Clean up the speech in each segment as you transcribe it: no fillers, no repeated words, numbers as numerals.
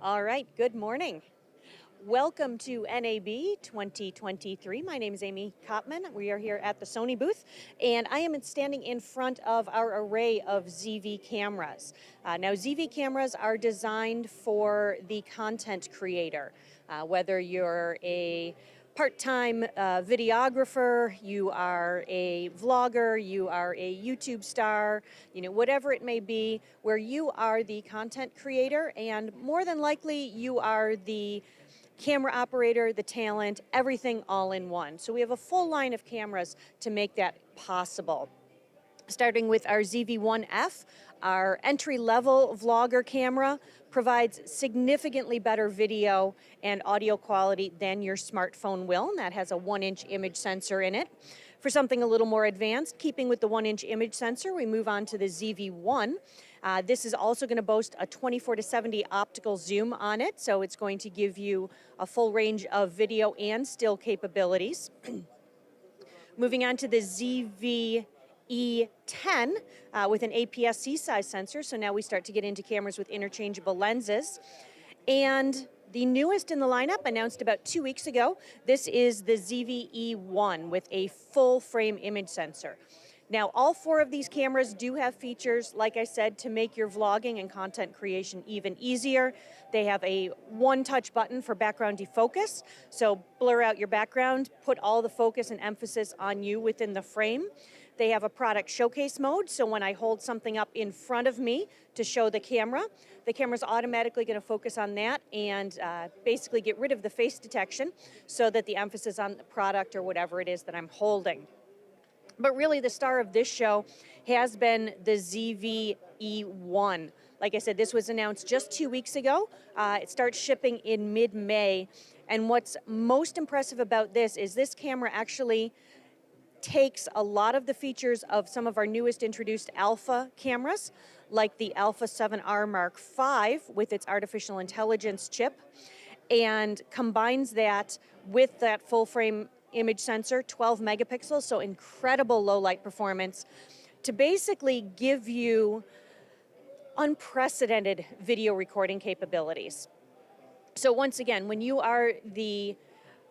All right, good morning. Welcome to NAB 2023. My name is Amy Koppmann. We are here at the Sony booth, and I am standing in front of our array of ZV cameras. Now, ZV cameras are designed for the content creator, whether you're a part-time videographer, you are a vlogger, you are a YouTube star, whatever it may be, where you are the content creator, and more than likely you are the camera operator, the talent, everything all in one. So we have a full line of cameras to make that possible. Starting with our ZV-1F, our entry-level vlogger camera provides significantly better video and audio quality than your smartphone will, and that has a 1-inch image sensor in it. For something a little more advanced, keeping with the 1-inch image sensor, we move on to the ZV-1. This is also going to boast a 24-70 optical zoom on it, so it's going to give you a full range of video and still capabilities. Moving on to the ZV-E10 with an APS-C size sensor, so now we start to get into cameras with interchangeable lenses. And the newest in the lineup, announced about 2 weeks ago, this is the ZV-E1 with a full frame image sensor. Now, all four of these cameras do have features, like I said, to make your vlogging and content creation even easier. They have a one-touch button for background defocus, so blur out your background, put all the focus and emphasis on you within the frame. They have a product showcase mode, so when I hold something up in front of me to show the camera's automatically going to focus on that and basically get rid of the face detection so that the emphasis on the product or whatever it is that I'm holding. But really the star of this show has been the ZV-E1. Like I said, this was announced just 2 weeks ago. It starts shipping in mid-May. And what's most impressive about this is this camera actually takes a lot of the features of some of our newest introduced Alpha cameras, like the Alpha 7R Mark V with its artificial intelligence chip, and combines that with that full frame image sensor, 12 megapixels, so incredible low light performance, to basically give you unprecedented video recording capabilities. So once again, when you are the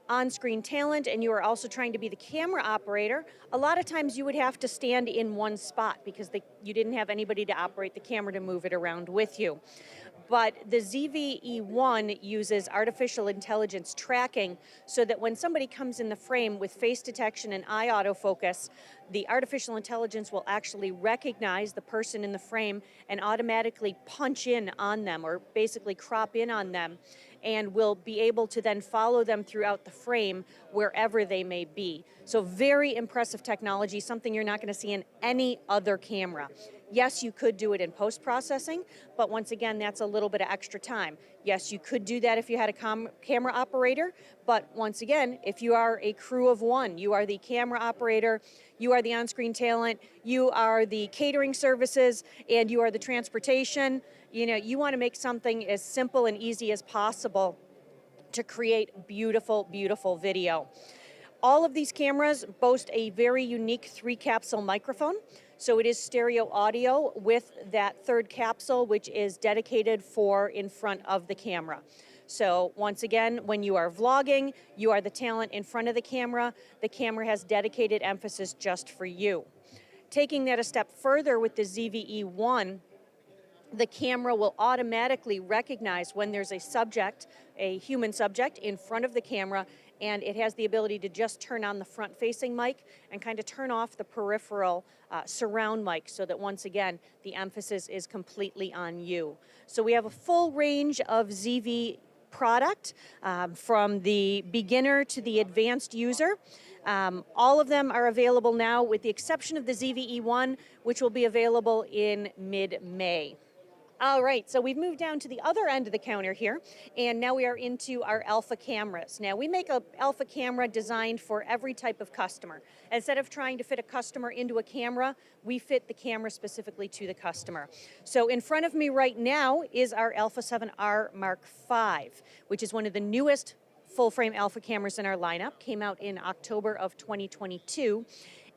on-screen talent and you are also trying to be the camera operator, a lot of times you would have to stand in one spot because you didn't have anybody to operate the camera to move it around with you. But the ZV-E1 uses artificial intelligence tracking so that when somebody comes in the frame with face detection and eye autofocus, the artificial intelligence will actually recognize the person in the frame and automatically punch in on them or basically crop in on them, and will be able to then follow them throughout the frame wherever they may be. So very impressive technology, something you're not going to see in any other camera. Yes, you could do it in post-processing, but once again, that's a little bit of extra time. Yes, you could do that if you had a camera operator, but once again, if you are a crew of one, you are the camera operator, you are the on-screen talent, you are the catering services, and you are the transportation, you want to make something as simple and easy as possible to create beautiful, beautiful video. All of these cameras boast a very unique 3-capsule microphone. So it is stereo audio with that third capsule, which is dedicated for in front of the camera. So once again, when you are vlogging, you are the talent in front of the camera has dedicated emphasis just for you. Taking that a step further with the ZV-E1, the camera will automatically recognize when there's a subject, a human subject, in front of the camera, and it has the ability to just turn on the front-facing mic and kind of turn off the peripheral surround mic so that, once again, the emphasis is completely on you. So we have a full range of ZV product from the beginner to the advanced user. All of them are available now with the exception of the ZV-E1, which will be available in mid-May. All right, so we've moved down to the other end of the counter here, and now we are into our Alpha cameras. Now, we make an Alpha camera designed for every type of customer. Instead of trying to fit a customer into a camera, we fit the camera specifically to the customer. So in front of me right now is our Alpha 7R Mark V, which is one of the newest full-frame Alpha cameras in our lineup, came out in October of 2022.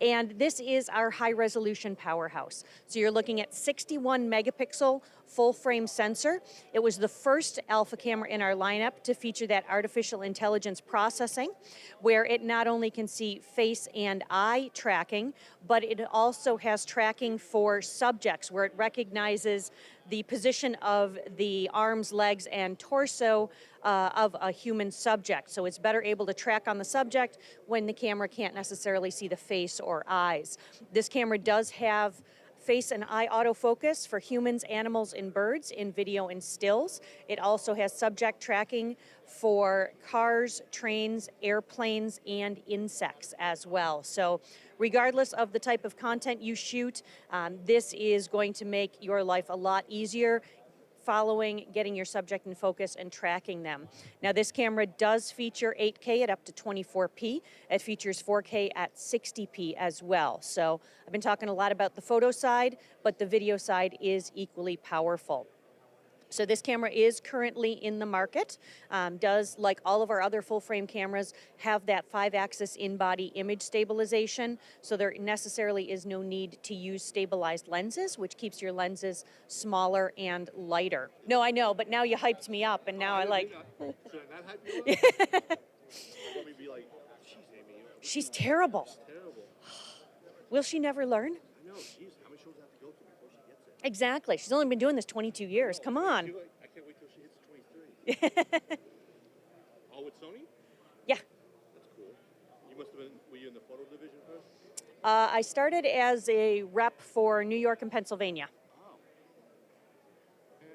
And this is our high-resolution powerhouse. So you're looking at 61 megapixel full-frame sensor. It was the first Alpha camera in our lineup to feature that artificial intelligence processing, where it not only can see face and eye tracking, but it also has tracking for subjects, where it recognizes the position of the arms, legs, and torso of a human subject. So it's better able to track on the subject when the camera can't necessarily see the face or eyes. This camera does have face and eye autofocus for humans, animals, and birds in video and stills. It also has subject tracking for cars, trains, airplanes, and insects as well. So regardless of the type of content you shoot, this is going to make your life a lot easier following getting your subject in focus and tracking them. Now this camera does feature 8K at up to 24p. It features 4K at 60p as well. So I've been talking a lot about the photo side, but the video side is equally powerful. So this camera is currently in the market, does, like all of our other full-frame cameras, have that 5-axis in-body image stabilization, so there necessarily is no need to use stabilized lenses, which keeps your lenses smaller and lighter. No, I know, but now you hyped me up, and now I like... Should I not hype you up? Let me be like, she's Amy. She's terrible. Terrible. Will she never learn? I know, she's, how many shows have to go to before she gets it? Exactly. She's only been doing this 22 years. Come on. I can't wait till she hits 23. All with Sony? Yeah. That's cool. You must have been, were you in the photo division first? I started as a rep for New York and Pennsylvania. Oh. And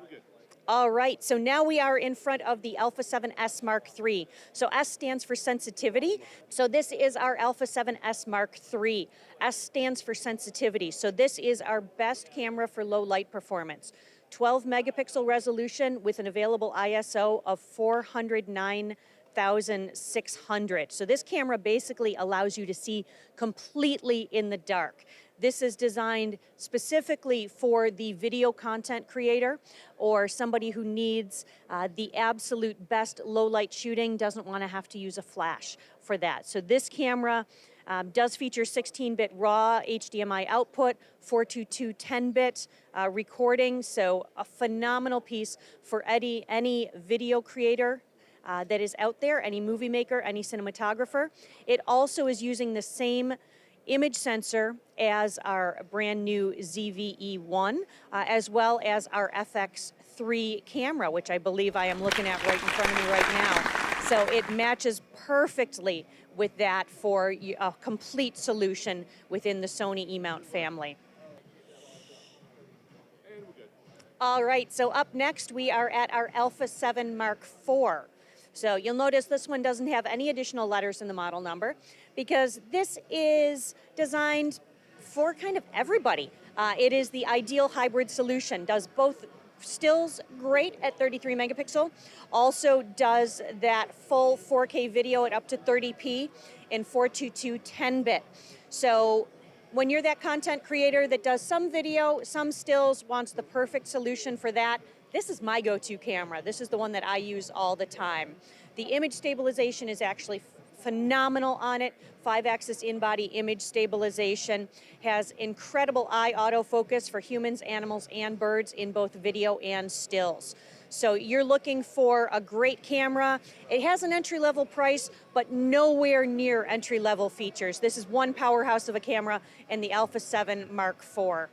we're good. All right, so now we are in front of the Alpha 7S Mark III. So S stands for sensitivity. So this is our Alpha 7S Mark III. S stands for sensitivity. So this is our best camera for low light performance. 12 megapixel resolution with an available ISO of 409,600. So this camera basically allows you to see completely in the dark. This is designed specifically for the video content creator or somebody who needs the absolute best low light shooting, doesn't want to have to use a flash for that. So this camera does feature 16-bit raw HDMI output, 422 10-bit recording, so a phenomenal piece for any video creator that is out there, any movie maker, any cinematographer. It also is using the same image sensor as our brand new ZV-E1, as well as our FX3 camera, which I believe I am looking at right in front of me right now. So it matches perfectly with that for a complete solution within the Sony E-mount family. And we're good. All right, so up next we are at our Alpha 7 Mark IV. So you'll notice this one doesn't have any additional letters in the model number because this is designed for kind of everybody. It is the ideal hybrid solution, does both stills great at 33 megapixel, also does that full 4K video at up to 30p in 422 10-bit. So when you're that content creator that does some video, some stills, wants the perfect solution for that, this is my go-to camera. This is the one that I use all the time. The image stabilization is actually phenomenal on it. 5-axis in-body image stabilization, has incredible eye autofocus for humans, animals, and birds in both video and stills. So you're looking for a great camera. It has an entry-level price, but nowhere near entry-level features. This is one powerhouse of a camera in the Alpha 7 Mark IV.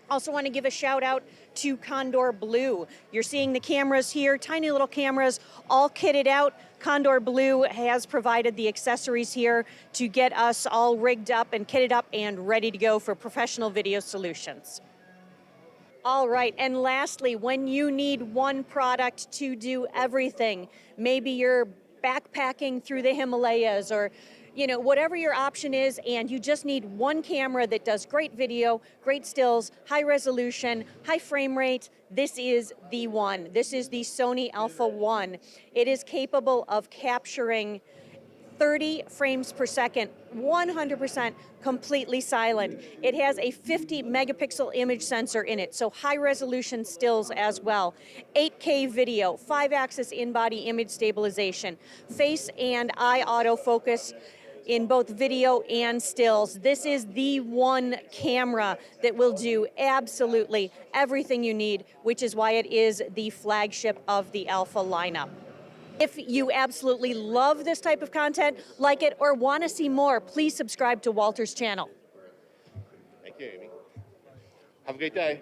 Also want to give a shout out to Kondor Blue. You're seeing the cameras here, tiny little cameras, all kitted out. Kondor Blue has provided the accessories here to get us all rigged up and kitted up and ready to go for professional video solutions. All right, and lastly, when you need one product to do everything, maybe you're backpacking through the Himalayas or whatever your option is, and you just need one camera that does great video, great stills, high resolution, high frame rate, this is the one. This is the Sony Alpha 1. It is capable of capturing 30 frames per second, 100% completely silent. It has a 50 megapixel image sensor in it, so high resolution stills as well. 8K video, 5-axis in-body image stabilization, face and eye autofocus in both video and stills. This is the one camera that will do absolutely everything you need, which is why it is the flagship of the Alpha lineup. If you absolutely love this type of content, like it, or want to see more, please subscribe to Walter's channel. Thank you, Amy. Have a great day.